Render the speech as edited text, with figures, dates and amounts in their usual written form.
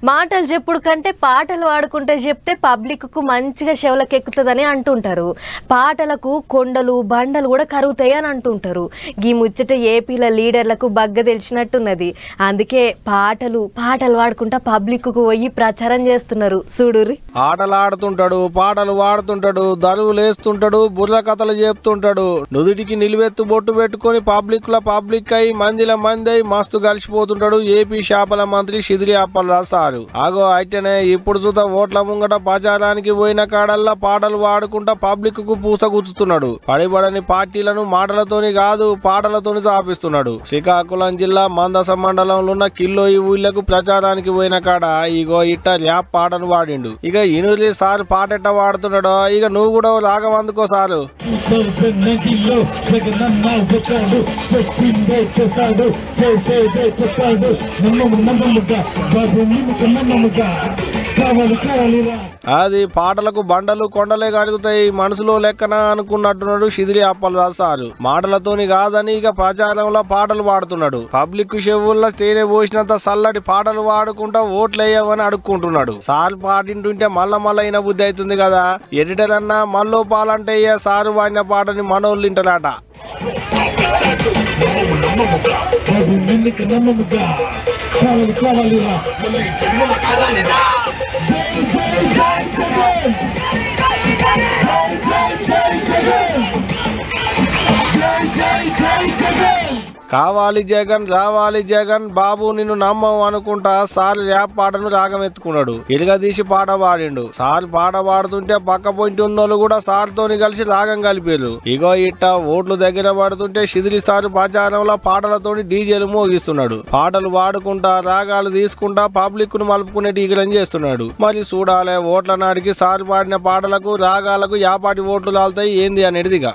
మాటలు చెప్పుడు కంటే పాటలు పాడుకుంటే చెప్తే పబ్లిక్ కు మంచిగా చెవులకు ఎక్కుతుందని అంటుంటారు. పాటలకు కొండలు బండలు కూడా కరుగుతాయి అని అంటుంటారు. ఈ ముచ్చట ఏపీల లీడర్లకు బగ్గ తెలిసినట్టున్నది. అందుకే పాటలు పాడుకుంటా పబ్లిక్ కు పోయి ప్రచారం చేస్తున్నారు. చూడుర్రి. ఆటలు ఆడుతుంటాడు, పాటలు పాడుతుంటాడు, దరువులు వేస్తుంటాడు, బుర్ర కథలు చెప్తుంటాడు. నుదుటికి నిలువెత్తు బొట్టు పెట్టుకుని పబ్లిక్ అయి మందిల మంది అయి మస్తు కలిసిపోతుంటాడు ఏపీ శాపల మంత్రి షిదిలి అప్పలరాజు సారు. ఆగో అయితేనే ఇప్పుడు చూద్దా ఓట్ల ముంగట ప్రచారానికి పోయిన కాడల్లా పాటలు పాడుకుంటా పబ్లిక్ కు పూసగుచ్చుతున్నాడు. పడిబడని పార్టీలను మాటలతోని కాదు పాటలతోని సాపిస్తున్నాడు. శ్రీకాకుళం జిల్లా మందస మండలంలో ఉన్న కిల్లోయి ఊళ్ళకు ప్రచారానికి పోయిన కాడ ఇగో ఇట్ట ర్యాప్ పాటను పాడిండు. ఇక ఇనులి సార్ పాట ఎట్ట పాడుతున్నాడో ఇక నువ్వు కూడా రాగం అందుకో సారు. అది పాటలకు బండలు కొండలే కలుగుతాయి మనసులో లెక్కన అనుకున్నట్టున్నాడు షిదిలి అప్పలరాజు సారు. మాటలతోని కాదని ఇక ప్రచారంలో పాటలు పాడుతున్నాడు. పబ్లిక్ చెవుల్లో తేనె పోసినంత చల్లటి పాటలు పాడుకుంటా ఓట్లేయవని అడుక్కుంటున్నాడు. సార్ పాటింటుంటే మళ్ళా అయిన బుద్ధి అవుతుంది కదా. ఎడిటర్ అన్నా మళ్ళీ పాలంటే సారు వాడిన పాటని మనోళ్ళు ఇంటరాట. కావాలి జగన్ రావాలి జగన్ బాబు నిన్ను నమ్మవు అనుకుంటా సార్ ర్యాప్ పాటను రాగం ఎత్తుకున్నాడు. ఇరుగదీసి పాట పాడిండు. సార్ పాట పాడుతుంటే పక్క పొంటి ఉన్నోళ్ళు కూడా సార్ తోని కలిసి రాగం కలిపారు. ఇగో ఇట్ట ఓట్లు దగ్గర పడుతుంటే షిదిలి సారు ప్రచారంలో పాటలతోని డీజేలు మోగిస్తున్నాడు. పాటలు పాడుకుంటా రాగాలు తీసుకుంటా పబ్లిక్ ను మలుపుకునే టీకలం చేస్తున్నాడు. మరి చూడాలే ఓట్ల నాటికి సార్ పాడిన పాటలకు రాగాలకు యాపాటి ఓట్లు లాలుతాయి ఏంది అనేదిగా.